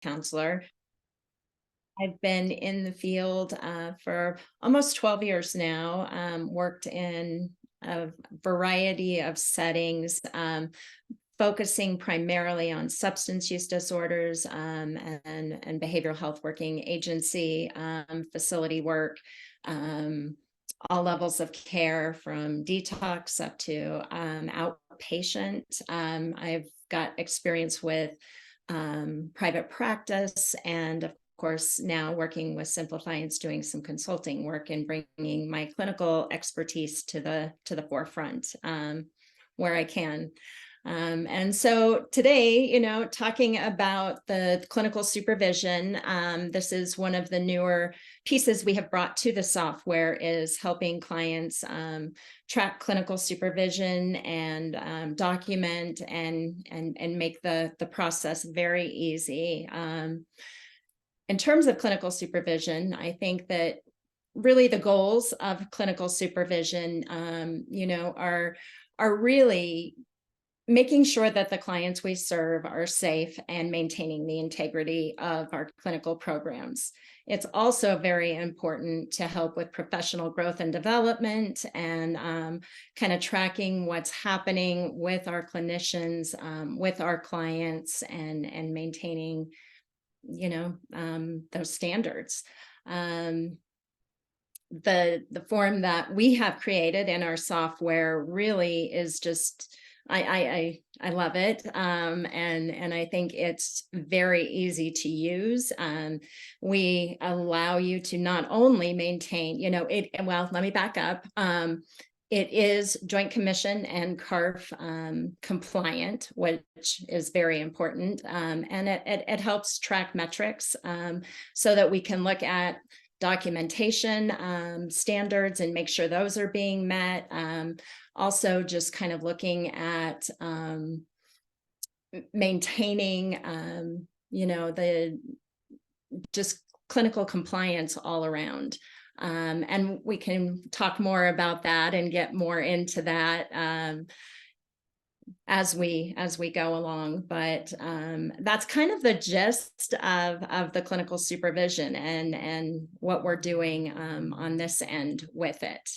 counselor. I've been in the field for almost 12 years now, worked in a variety of settings, focusing primarily on substance use disorders, and behavioral health working agency, facility work, all levels of care from detox up to outpatient. I've got experience with private practice, and of course now working with Simplifiance, doing some consulting work and bringing my clinical expertise to the forefront where I can. And so today, talking about the clinical supervision, this is one of the newer pieces we have brought to the software, is helping clients track clinical supervision and document and make the process very easy. In terms of clinical supervision, I think that really the goals of clinical supervision, are really making sure that the clients we serve are safe and maintaining the integrity of our clinical programs. It's also very important to help with professional growth and development, and kind of tracking what's happening with our clinicians, with our clients, and maintaining, those standards. The form that we have created in our software really is just, I love it. And I think it's very easy to use. We allow you to not only maintain, well, let me back up. It is Joint Commission and CARF compliant, which is very important. And it helps track metrics so that we can look at documentation standards and make sure those are being met. Also just kind of looking at maintaining, the just clinical compliance all around. And we can talk more about that and get more into that as we go along, but that's kind of the gist of the clinical supervision and what we're doing on this end with it.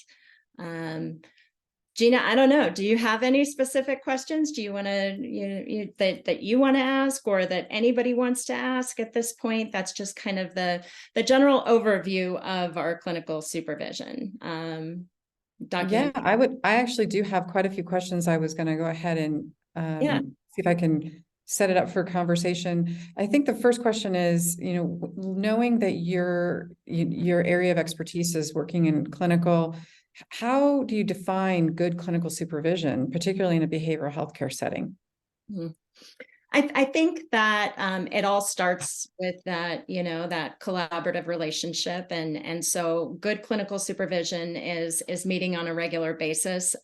Gina, I don't know, do you have any specific questions? Do you want to, that you want to ask, or that anybody wants to ask at this point? That's just kind of the general overview of our clinical supervision. Yeah, I actually do have quite a few questions. I was going to go ahead and see if I can set it up for conversation. I think the first question is, knowing that your area of expertise is working in clinical, how do you define good clinical supervision, particularly in a behavioral healthcare setting? Mm-hmm. I think that it all starts with that, that collaborative relationship. And so good clinical supervision is meeting on a regular basis,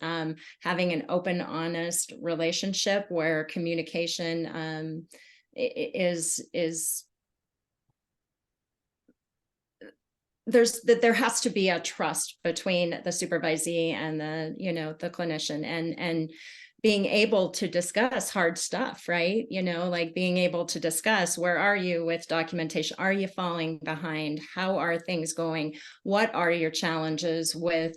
having an open, honest relationship where communication there has to be a trust between the supervisee and the clinician, and being able to discuss hard stuff, right? Like being able to discuss, where are you with documentation? Are you falling behind? How are things going? What are your challenges with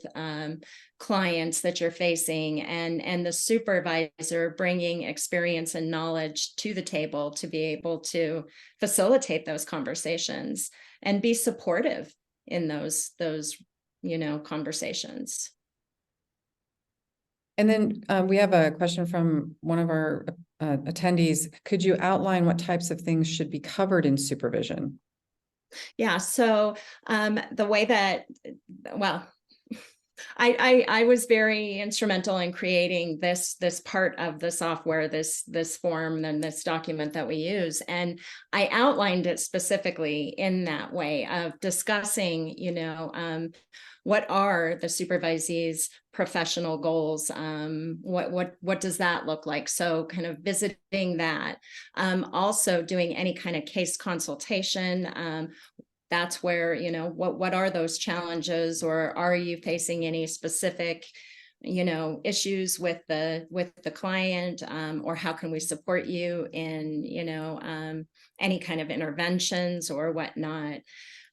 clients that you're facing? And the supervisor bringing experience and knowledge to the table to be able to facilitate those conversations and be supportive in those conversations. And then we have a question from one of our attendees. Could you outline what types of things should be covered in supervision? Yeah, so the way that, well, I was very instrumental in creating this part of the software, this form and this document that we use, and I outlined it specifically in that way of discussing, what are the supervisee's professional goals? What does that look like? So kind of visiting that, also doing any kind of case consultation. That's where, what are those challenges, or are you facing any specific issues with the client, or how can we support you in, any kind of interventions or whatnot.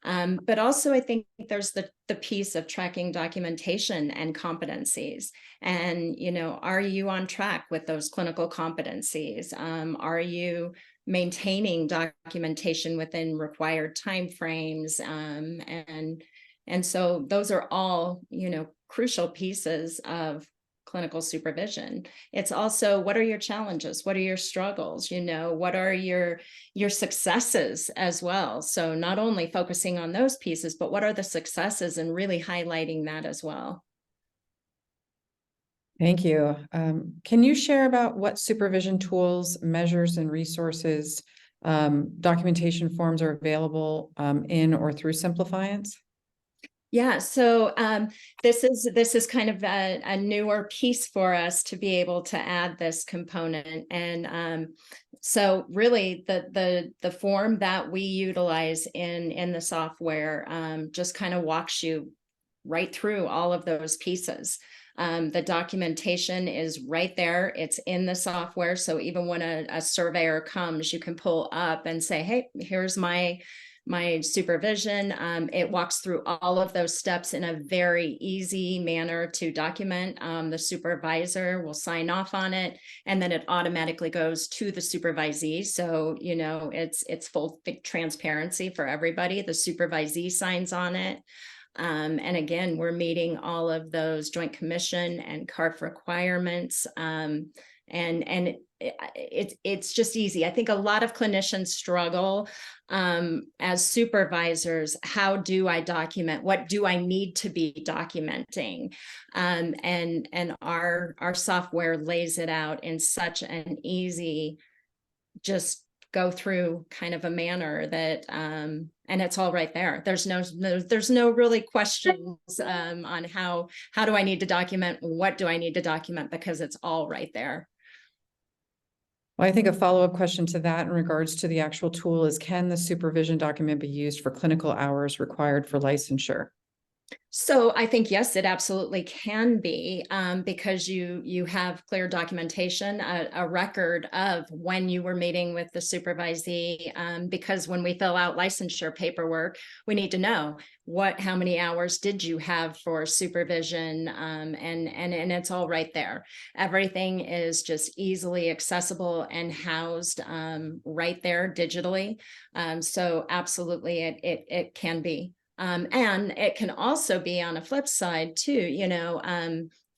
But also, I think there's the piece of tracking documentation and competencies. And, are you on track with those clinical competencies? Are you maintaining documentation within required timeframes? And so those are all, crucial pieces of clinical supervision. It's also, what are your challenges? What are your struggles? What are your successes as well? So not only focusing on those pieces, but what are the successes, and really highlighting that as well. Thank you. Can you share about what supervision tools, measures, and resources, documentation forms are available in or through Simplifiance? Yeah, so this is kind of a newer piece for us to be able to add this component. And so really the form that we utilize in the software just kind of walks you right through all of those pieces. The documentation is right there. It's in the software. So even when a surveyor comes, you can pull up and say, hey, here's my supervision. It walks through all of those steps in a very easy manner to document. The supervisor will sign off on it, and then it automatically goes to the supervisee. So, it's full transparency for everybody. The supervisee signs on it. And again, we're meeting all of those Joint Commission and CARF requirements. And it's just easy. I think a lot of clinicians struggle as supervisors. How do I document? What do I need to be documenting? And our software lays it out in such an easy, just go through kind of a manner that and it's all right there. There's no really questions on how do I need to document, what do I need to document, because it's all right there. Well, I think a follow-up question to that in regards to the actual tool is, can the supervision document be used for clinical hours required for licensure? So I think, yes, it absolutely can be, because you have clear documentation, a record of when you were meeting with the supervisee, because when we fill out licensure paperwork, we need to know how many hours did you have for supervision, and it's all right there. Everything is just easily accessible and housed right there digitally. So absolutely, it can be. And it can also be on a flip side too,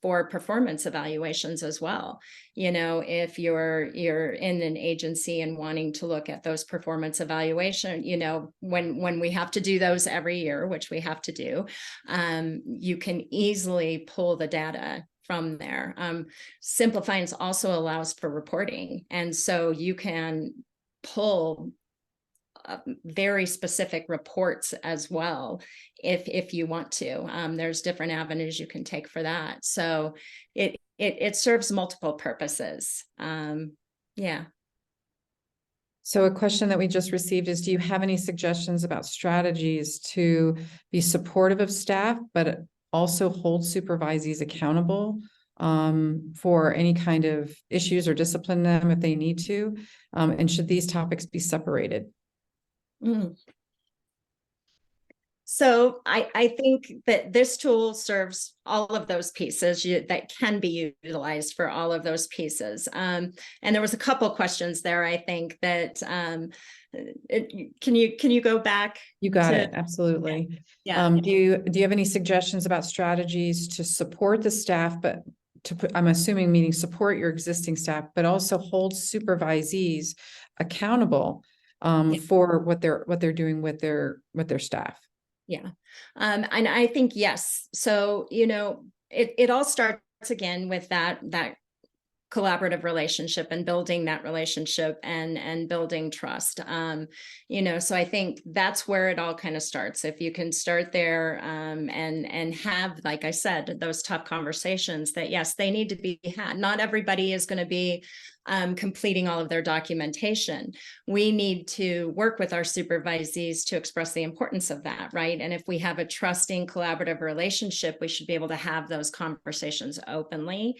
for performance evaluations as well. If you're in an agency and wanting to look at those performance evaluation, when we have to do those every year, which we have to do, you can easily pull the data from there. Simplifiance also allows for reporting, and so you can pull very specific reports as well if you want to. There's different avenues you can take for that. So it serves multiple purposes. Yeah. So a question that we just received is, do you have any suggestions about strategies to be supportive of staff, but also hold supervisees accountable for any kind of issues, or discipline them if they need to? And should these topics be separated? So I think that this tool serves all of those pieces that can be utilized for all of those pieces. And there was a couple questions there, I think, that can you go back? You got it. Absolutely. Yeah. Do you have any suggestions about strategies to support the staff, but I'm assuming meaning support your existing staff, but also hold supervisees accountable for what they're doing with their staff? Yeah. And I think, yes. So, it all starts again with that collaborative relationship and building that relationship and building trust. So I think that's where it all kind of starts. If you can start there, and have, like I said, those tough conversations that, yes, they need to be had. Not everybody is going to be completing all of their documentation. We need to work with our supervisees to express the importance of that, right? And if we have a trusting, collaborative relationship, we should be able to have those conversations openly.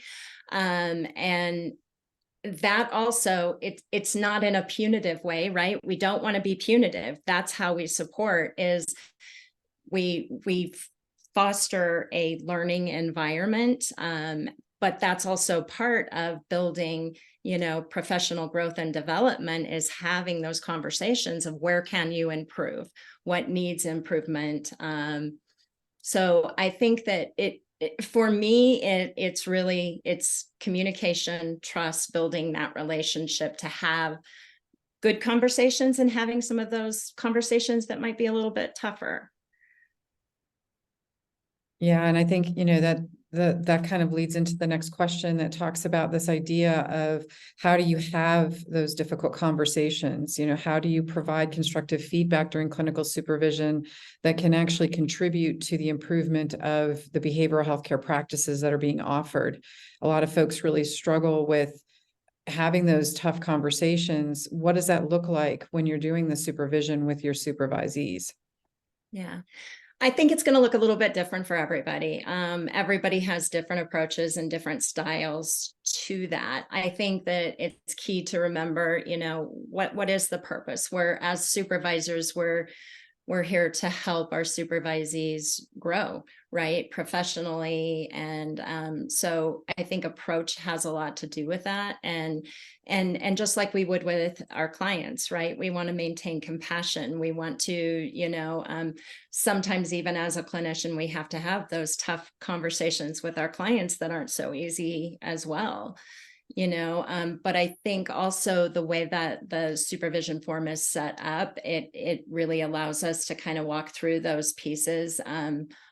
And that also, it's not in a punitive way, right? We don't want to be punitive. That's how we support, is we foster a learning environment. But that's also part of building, professional growth and development, is having those conversations of where can you improve, what needs improvement. So I think that for me, it's communication, trust, building that relationship to have good conversations, and having some of those conversations that might be a little bit tougher. Yeah, and I think, that kind of leads into the next question that talks about this idea of how do you have those difficult conversations? How do you provide constructive feedback during clinical supervision that can actually contribute to the improvement of the behavioral healthcare practices that are being offered? A lot of folks really struggle with having those tough conversations. What does that look like when you're doing the supervision with your supervisees? Yeah. I think it's going to look a little bit different for everybody. Everybody has different approaches and different styles to that. I think that it's key to remember, what is the purpose? Where as supervisors, we're here to help our supervisees grow, right, professionally. And so I think approach has a lot to do with that. And just like we would with our clients, right, we want to maintain compassion. We want to, sometimes even as a clinician, we have to have those tough conversations with our clients that aren't so easy as well. But I think also the way that the supervision form is set up, it really allows us to kind of walk through those pieces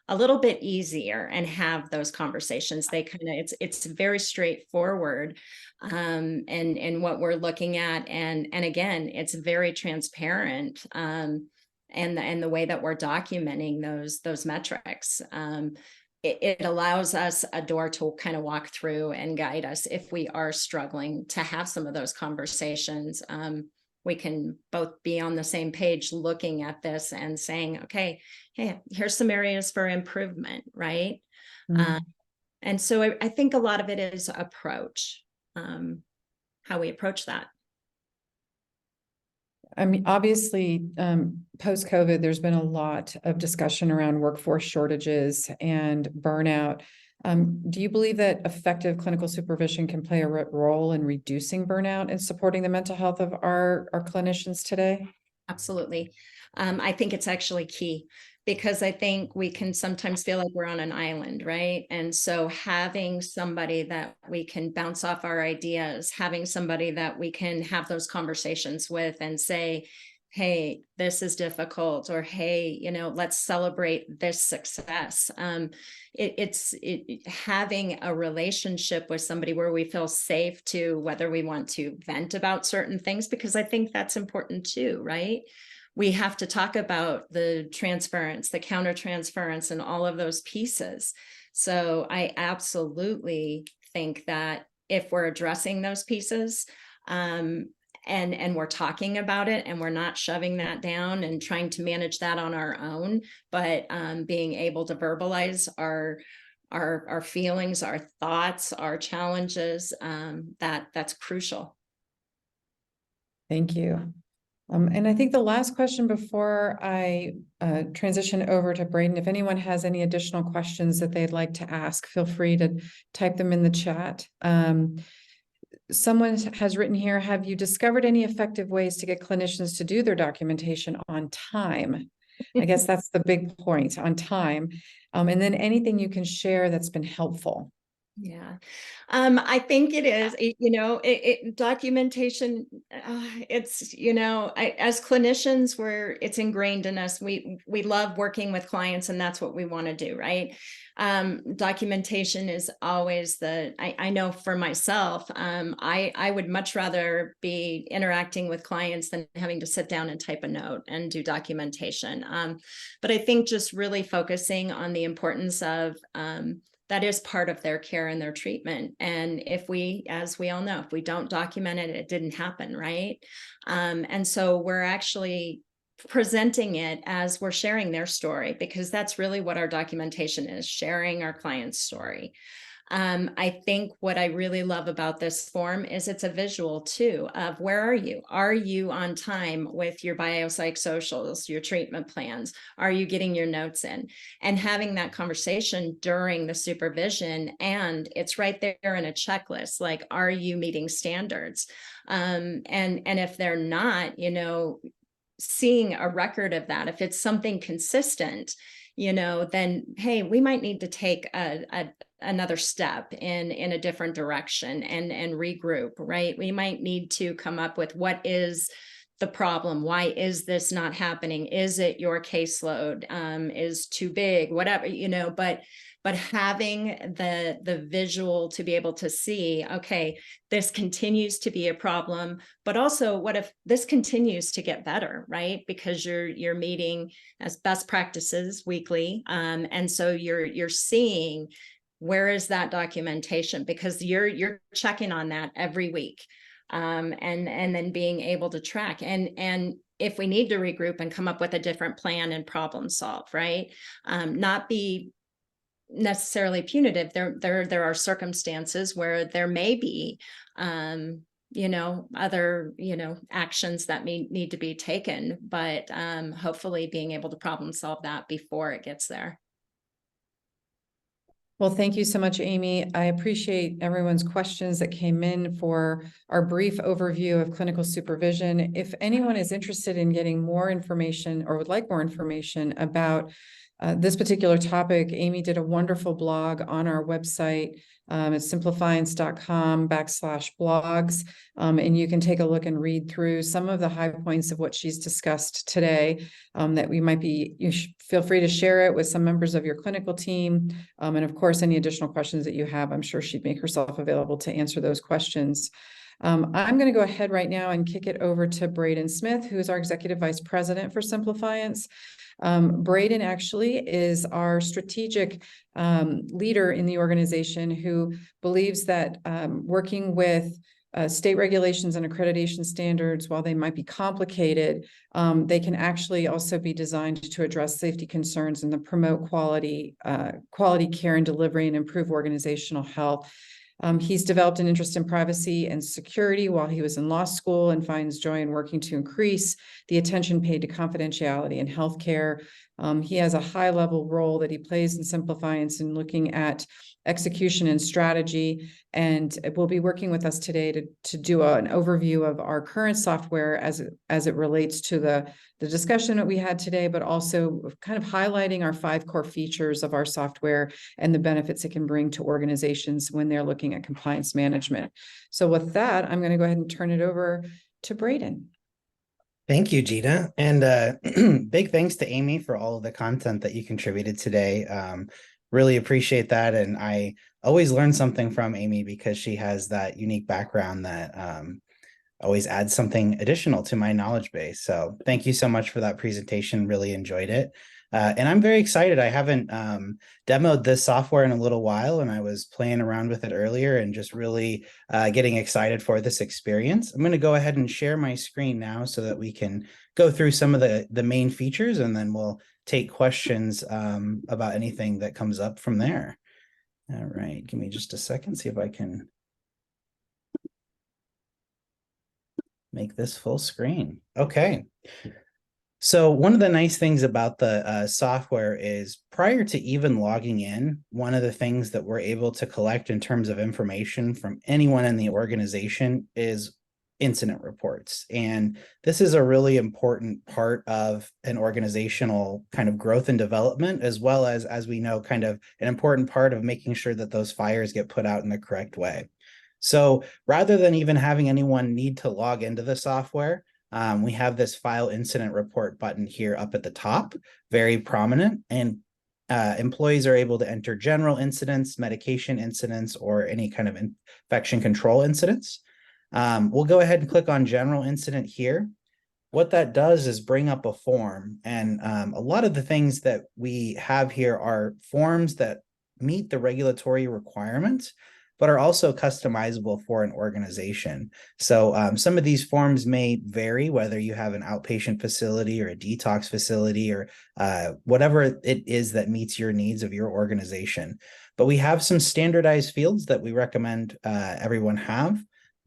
a little bit easier and have those conversations. It's very straightforward, and what we're looking at, and again, it's very transparent, and the way that we're documenting those metrics. It allows us a door to kind of walk through and guide us if we are struggling to have some of those conversations. We can both be on the same page looking at this and saying, okay, hey, here's some areas for improvement, right? Mm-hmm. And so I think a lot of it is approach, how we approach that. I mean, obviously, post-COVID, there's been a lot of discussion around workforce shortages and burnout. Do you believe that effective clinical supervision can play a role in reducing burnout and supporting the mental health of our clinicians today? Absolutely. I think it's actually key, because I think we can sometimes feel like we're on an island, right? And so having somebody that we can bounce off our ideas, having somebody that we can have those conversations with and say, hey, this is difficult, or hey, let's celebrate this success. It's having a relationship with somebody where we feel safe to, whether we want to vent about certain things, because I think that's important too, right? We have to talk about the transference, the countertransference, and all of those pieces. So I absolutely think that if we're addressing those pieces, and we're talking about it, and we're not shoving that down and trying to manage that on our own, but being able to verbalize our feelings, our thoughts, our challenges, that's crucial. Thank you. And I think the last question before I transition over to Braden, if anyone has any additional questions that they'd like to ask, feel free to type them in the chat. Someone has written here, have you discovered any effective ways to get clinicians to do their documentation on time? I guess that's the big point, on time. And then anything you can share that's been helpful. Yeah. I think it is, documentation, it's, as clinicians, it's ingrained in us. We love working with clients, and that's what we want to do, right? Documentation is always I know for myself, I would much rather be interacting with clients than having to sit down and type a note and do documentation. But I think just really focusing on the importance of, that is part of their care and their treatment. And as we all know, if we don't document it, it didn't happen, right? And so we're actually presenting it as we're sharing their story, because that's really what our documentation is, sharing our client's story. I think what I really love about this form is it's a visual too of where are you? Are you on time with your biopsychosocials, your treatment plans? Are you getting your notes in? And having that conversation during the supervision, and it's right there in a checklist, like, are you meeting standards? And if they're not, seeing a record of that, if it's something consistent, then hey, we might need to take another step in a different direction and regroup, right? We might need to come up with, what is the problem? Why is this not happening? Is it your caseload is too big? Whatever, but having the visual to be able to see, okay, this continues to be a problem, but also what if this continues to get better, right? Because you're meeting as best practices weekly, and so you're seeing, where is that documentation, because you're checking on that every week, and then being able to track, and if we need to regroup and come up with a different plan and problem solve, right? Not be necessarily punitive. There are circumstances where there may be other actions that may need to be taken, but hopefully being able to problem solve that before it gets there. Well, thank you so much, Amy. I appreciate everyone's questions that came in for our brief overview of clinical supervision. If anyone is interested in getting more information or would like more information about this particular topic, Amy did a wonderful blog on our website. It's simplifiance.com/blogs. And you can take a look and read through some of the high points of what she's discussed today, that we might be, feel free to share it with some members of your clinical team. And of course, any additional questions that you have, I'm sure she'd make herself available to answer those questions. I'm going to go ahead right now and kick it over to Braden Smith, who is our Executive Vice President for Simplifiance. Braden actually is our strategic leader in the organization, who believes that working with state regulations and accreditation standards, while they might be complicated, they can actually also be designed to address safety concerns and to promote quality care and delivery and improve organizational health. He's developed an interest in privacy and security while he was in law school, and finds joy in working to increase the attention paid to confidentiality in healthcare. He has a high-level role that he plays in Simplifiance in looking at execution and strategy, and will be working with us today to do an overview of our current software as it relates to the discussion that we had today, but also kind of highlighting our 5 core features of our software and the benefits it can bring to organizations when they're looking at compliance management. So with that, I'm going to go ahead and turn it over to Braden. Thank you, Gita. And big thanks to Amy for all of the content that you contributed today. Really appreciate that. And I always learn something from Amy, because she has that unique background that always adds something additional to my knowledge base. So thank you so much for that presentation. Really enjoyed it. And I'm very excited. I haven't demoed this software in a little while, and I was playing around with it earlier and just really getting excited for this experience. I'm going to go ahead and share my screen now so that we can go through some of the main features, and then we'll take questions about anything that comes up from there. All right, give me just a second, see if I can make this full screen. Okay. So one of the nice things about the software is, prior to even logging in, one of the things that we're able to collect in terms of information from anyone in the organization is incident reports. And this is a really important part of an organizational kind of growth and development, as well as we know, kind of an important part of making sure that those fires get put out in the correct way. So rather than even having anyone need to log into the software, we have this file incident report button here up at the top, very prominent, and employees are able to enter general incidents, medication incidents, or any kind of infection control incidents. We'll go ahead and click on general incident here. What that does is bring up a form, and a lot of the things that we have here are forms that meet the regulatory requirements, but are also customizable for an organization. So some of these forms may vary, whether you have an outpatient facility or a detox facility or whatever it is that meets your needs of your organization. But we have some standardized fields that we recommend everyone have.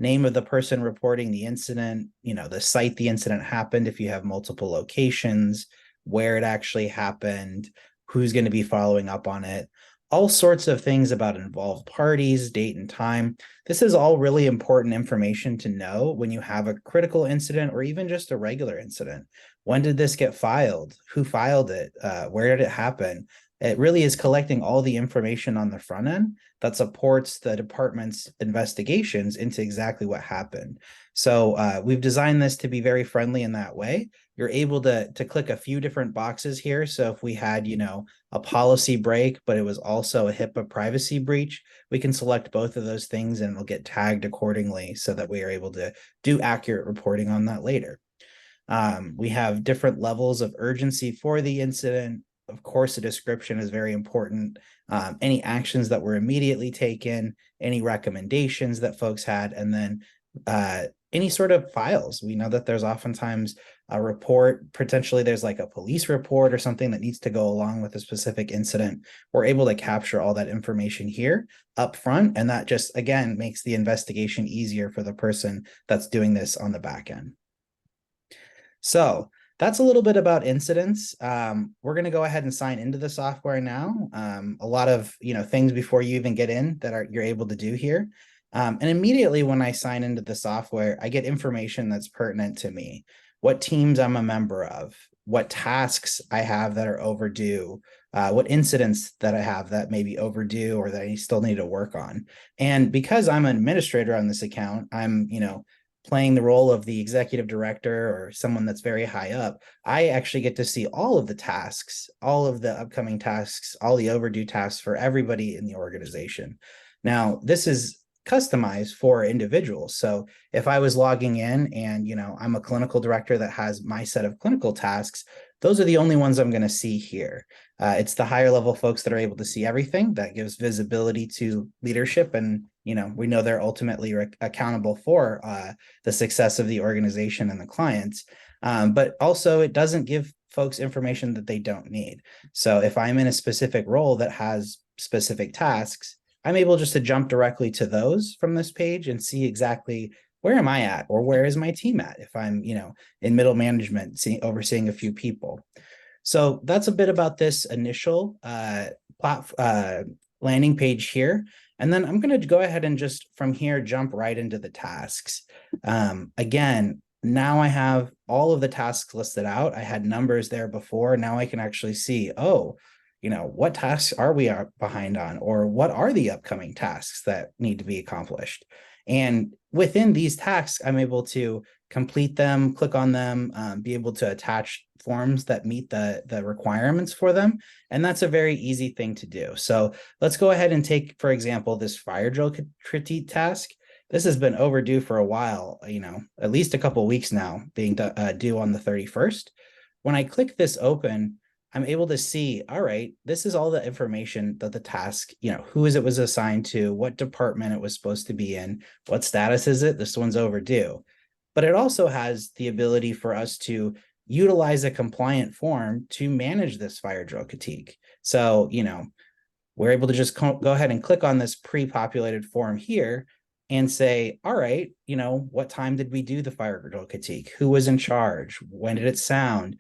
Name of the person reporting the incident, the site the incident happened if you have multiple locations, where it actually happened, who's going to be following up on it, all sorts of things about involved parties, date and time. This is all really important information to know when you have a critical incident or even just a regular incident. When did this get filed? Who filed it? Where did it happen? It really is collecting all the information on the front end that supports the department's investigations into exactly what happened. So we've designed this to be very friendly in that way. You're able to click a few different boxes here. So if we had, a policy break, but it was also a HIPAA privacy breach, we can select both of those things and it'll get tagged accordingly so that we are able to do accurate reporting on that later. We have different levels of urgency for the incident. Of course, a description is very important. Any actions that were immediately taken, any recommendations that folks had, and then any sort of files. We know that there's oftentimes a report, potentially there's like a police report or something that needs to go along with a specific incident. We're able to capture all that information here up front, and that just, again, makes the investigation easier for the person that's doing this on the back end. So that's a little bit about incidents. We're going to go ahead and sign into the software now. A lot of things before you even get in that you're able to do here. And immediately when I sign into the software, I get information that's pertinent to me. What teams I'm a member of, what tasks I have that are overdue, what incidents that I have that may be overdue or that I still need to work on. And because I'm an administrator on this account, I'm playing the role of the executive director or someone that's very high up, I actually get to see all of the tasks, all of the upcoming tasks, all the overdue tasks for everybody in the organization. Now, this is customized for individuals. So if I was logging in and, I'm a clinical director that has my set of clinical tasks, those are the only ones I'm going to see here. It's the higher level folks that are able to see everything. That gives visibility to leadership, and we know they're ultimately accountable for the success of the organization and the clients. But also, it doesn't give folks information that they don't need. So if I'm in a specific role that has specific tasks, I'm able just to jump directly to those from this page and see exactly where am I at, or where is my team at if I'm, in middle management, overseeing a few people. So that's a bit about this initial landing page here. And then I'm going to go ahead and just from here, jump right into the tasks. Again, now I have all of the tasks listed out. I had numbers there before. Now I can actually see, what tasks are we behind on, or what are the upcoming tasks that need to be accomplished? And within these tasks, I'm able to complete them, click on them, be able to attach forms that meet the requirements for them. And that's a very easy thing to do. So let's go ahead and take, for example, this fire drill critique task. This has been overdue for a while, at least a couple of weeks now, being due on the 31st. When I click this open, I'm able to see, all right, this is all the information that the task, who is it was assigned to, what department it was supposed to be in, what status is it, this one's overdue. But it also has the ability for us to utilize a compliant form to manage this fire drill critique. So, we're able to just go ahead and click on this pre-populated form here and say, all right, what time did we do the fire drill critique? Who was in charge? When did it sound?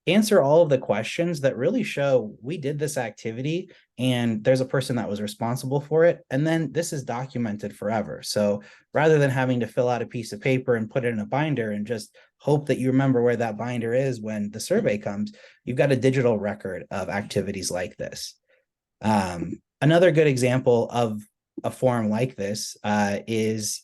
answer all of the questions that really show we did this activity and there's a person that was responsible for it. And then this is documented forever. So rather than having to fill out a piece of paper and put it in a binder and just hope that you remember where that binder is when the survey comes, you've got a digital record of activities like this. Another good example of a form like this is,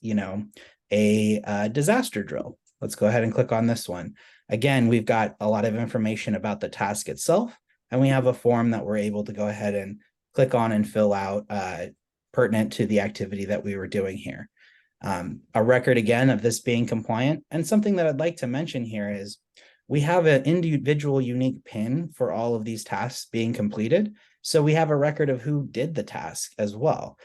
a disaster drill. Let's go ahead and click on this one. Again, we've got a lot of information about the task itself, and we have a form that we're able to go ahead and click on and fill out pertinent to the activity that we were doing here. A record again of this being compliant. And something that I'd like to mention here is we have an individual unique PIN for all of these tasks being completed. So we have a record of who did the task as well.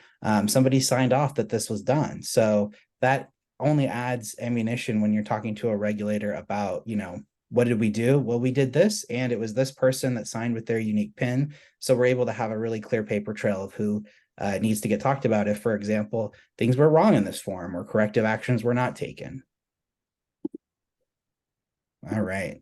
Somebody signed off that this was done. So that only adds ammunition when you're talking to a regulator about, what did we do? Well, we did this, and it was this person that signed with their unique PIN. So we're able to have a really clear paper trail of who needs to get talked about if, for example, things were wrong in this form or corrective actions were not taken. All right.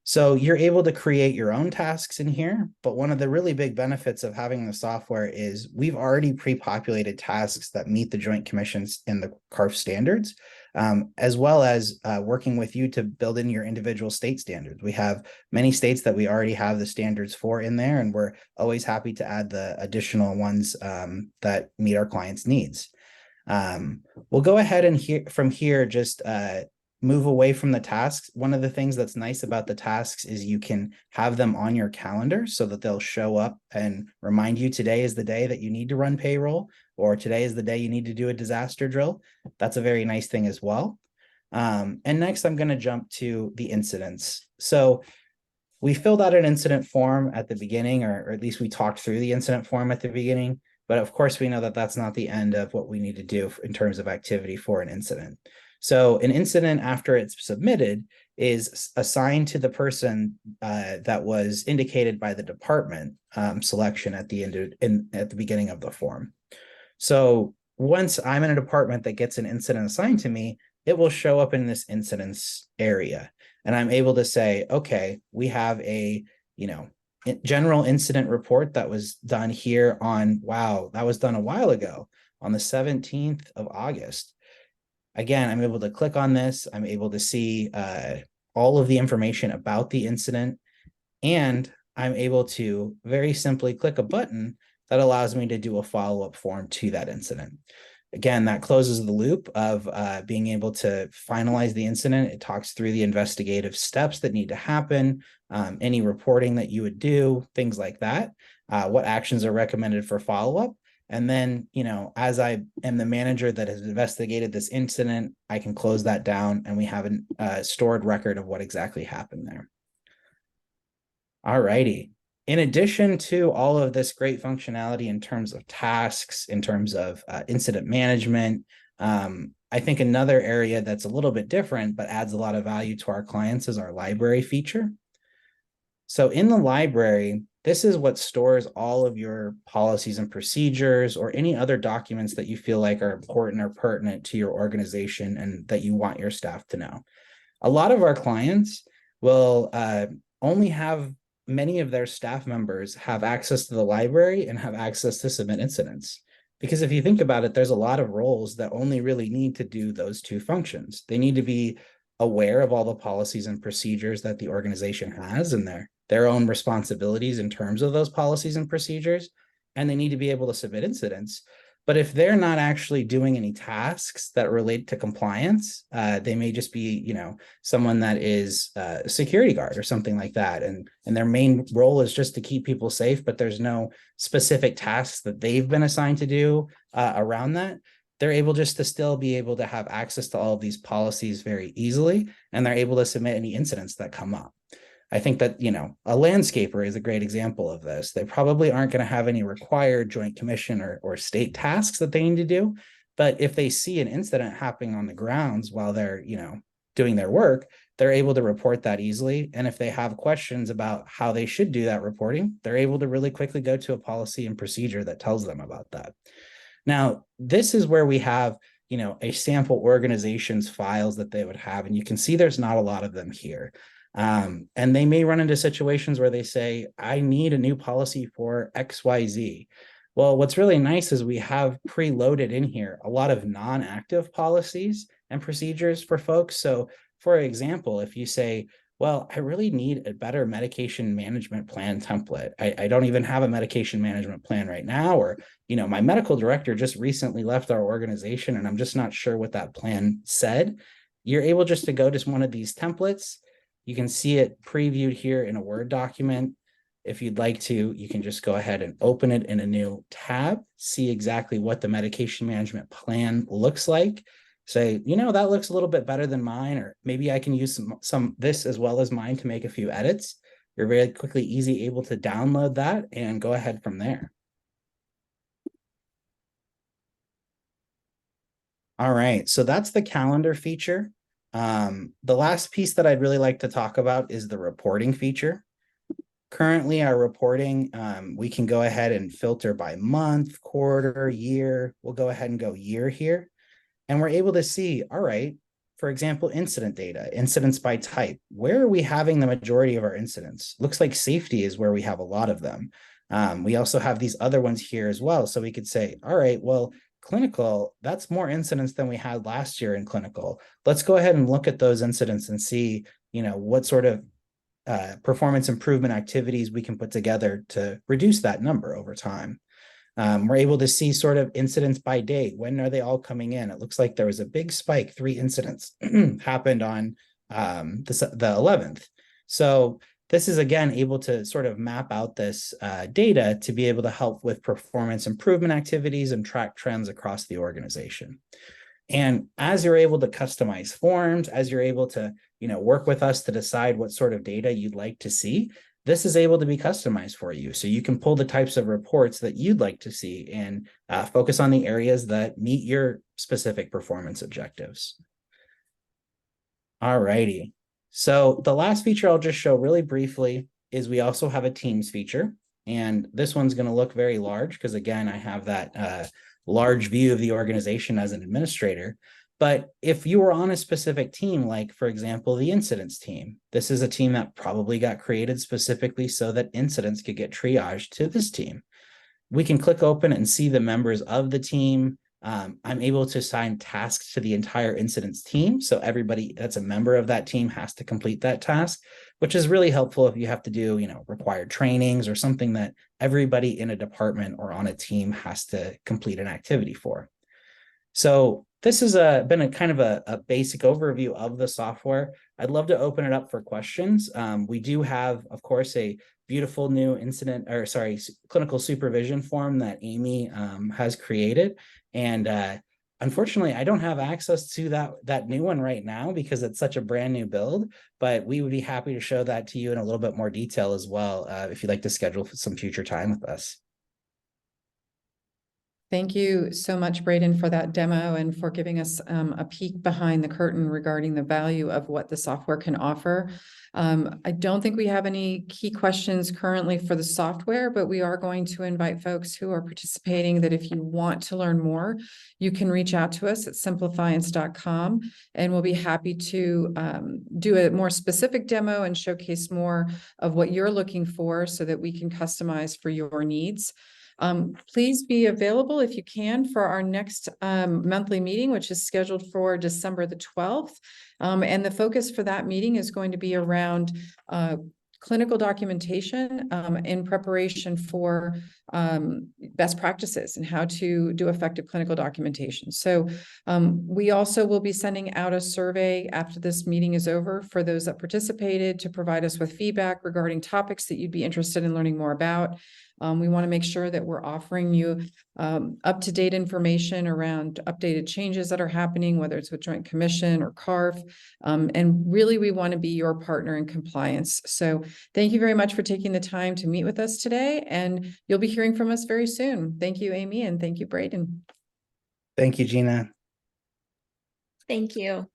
So you're able to create your own tasks in here, but one of the really big benefits of having the software is we've already pre-populated tasks that meet the Joint Commission's and the CARF standards, as well as working with you to build in your individual state standards. We have many states that we already have the standards for in there, and we're always happy to add the additional ones that meet our clients' needs. We'll go ahead and from here just move away from the tasks. One of the things that's nice about the tasks is you can have them on your calendar so that they'll show up and remind you today is the day that you need to run payroll, or today is the day you need to do a disaster drill. That's a very nice thing as well. And next I'm going to jump to the incidents. So we filled out an incident form at the beginning, or at least we talked through the incident form at the beginning. But of course, we know that that's not the end of what we need to do in terms of activity for an incident. So an incident, after it's submitted, is assigned to the person that was indicated by the department selection at the end at the beginning of the form. So once I'm in a department that gets an incident assigned to me, it will show up in this incidents area, and I'm able to say, okay, we have a general incident report that was done here on, wow, that was done a while ago on the 17th of August. Again, I'm able to click on this. I'm able to see all of the information about the incident, and I'm able to very simply click a button that allows me to do a follow-up form to that incident. Again, that closes the loop of being able to finalize the incident. It talks through the investigative steps that need to happen, any reporting that you would do, things like that, what actions are recommended for follow-up. And then, as I am the manager that has investigated this incident, I can close that down, and we have a stored record of what exactly happened there. All righty. In addition to all of this great functionality in terms of tasks, in terms of incident management, I think another area that's a little bit different but adds a lot of value to our clients is our library feature. So in the library, this is what stores all of your policies and procedures or any other documents that you feel like are important or pertinent to your organization and that you want your staff to know. A lot of our clients will only have many of their staff members have access to the library and have access to submit incidents. Because if you think about it, there's a lot of roles that only really need to do those two functions. They need to be aware of all the policies and procedures that the organization has and their own responsibilities in terms of those policies and procedures, and they need to be able to submit incidents. But if they're not actually doing any tasks that relate to compliance, they may just be, someone that is a security guard or something like that. And their main role is just to keep people safe, but there's no specific tasks that they've been assigned to do around that. They're able just to still be able to have access to all of these policies very easily, and they're able to submit any incidents that come up. I think that, a landscaper is a great example of this. They probably aren't going to have any required Joint Commission or state tasks that they need to do. But if they see an incident happening on the grounds while they're, doing their work, they're able to report that easily. And if they have questions about how they should do that reporting, they're able to really quickly go to a policy and procedure that tells them about that. Now, this is where we have, a sample organization's files that they would have. And you can see there's not a lot of them here. And they may run into situations where they say, I need a new policy for XYZ. Well, what's really nice is we have preloaded in here a lot of non-active policies and procedures for folks. So for example, if you say, well, I really need a better medication management plan template. I don't even have a medication management plan right now, or, my medical director just recently left our organization and I'm just not sure what that plan said. You're able just to go to one of these templates. You can see it previewed here in a Word document. If you'd like to, you can just go ahead and open it in a new tab, see exactly what the medication management plan looks like. Say, that looks a little bit better than mine, or maybe I can use some this as well as mine to make a few edits. You're very quickly, easy able to download that and go ahead from there. All right, so that's the calendar feature. The last piece that I'd really like to talk about is the reporting feature. Currently, our reporting, we can go ahead and filter by month, quarter, year. We'll go ahead and go year here. And we're able to see, all right, for example, incident data, incidents by type. Where are we having the majority of our incidents? Looks like safety is where we have a lot of them. We also have these other ones here as well. So we could say, all right, well, clinical, that's more incidents than we had last year in clinical. Let's go ahead and look at those incidents and see, what sort of performance improvement activities we can put together to reduce that number over time. We're able to see sort of incidents by date. When are they all coming in? It looks like there was a big spike, 3 incidents happened on the 11th. So this is, again, able to sort of map out this data to be able to help with performance improvement activities and track trends across the organization. And as you're able to customize forms, as you're able to, work with us to decide what sort of data you'd like to see, this is able to be customized for you. So you can pull the types of reports that you'd like to see and focus on the areas that meet your specific performance objectives. All righty. So the last feature I'll just show really briefly is we also have a Teams feature. And this one's going to look very large because, again, I have that large view of the organization as an administrator. But if you were on a specific team, like, for example, the incidents team, this is a team that probably got created specifically so that incidents could get triaged to this team. We can click open and see the members of the team. I'm able to assign tasks to the entire incidents team. So everybody that's a member of that team has to complete that task, which is really helpful if you have to do, required trainings or something that everybody in a department or on a team has to complete an activity for. So this has been a kind of a basic overview of the software. I'd love to open it up for questions. We do have, of course, a beautiful new clinical supervision form that Amy has created. And unfortunately, I don't have access to that new one right now because it's such a brand new build, but we would be happy to show that to you in a little bit more detail as well, if you'd like to schedule some future time with us. Thank you so much, Braden, for that demo and for giving us a peek behind the curtain regarding the value of what the software can offer. I don't think we have any key questions currently for the software, but we are going to invite folks who are participating that if you want to learn more, you can reach out to us at simplifiance.com, and we'll be happy to do a more specific demo and showcase more of what you're looking for so that we can customize for your needs. Please be available if you can for our next monthly meeting, which is scheduled for December the 12th. And the focus for that meeting is going to be around clinical documentation in preparation for best practices and how to do effective clinical documentation. So we also will be sending out a survey after this meeting is over for those that participated to provide us with feedback regarding topics that you'd be interested in learning more about. We want to make sure that we're offering you up-to-date information around updated changes that are happening, whether it's with Joint Commission or CARF. And really, we want to be your partner in compliance. So thank you very much for taking the time to meet with us today. And you'll be hearing from us very soon. Thank you, Amy, and thank you, Braden. Thank you, Gina. Thank you.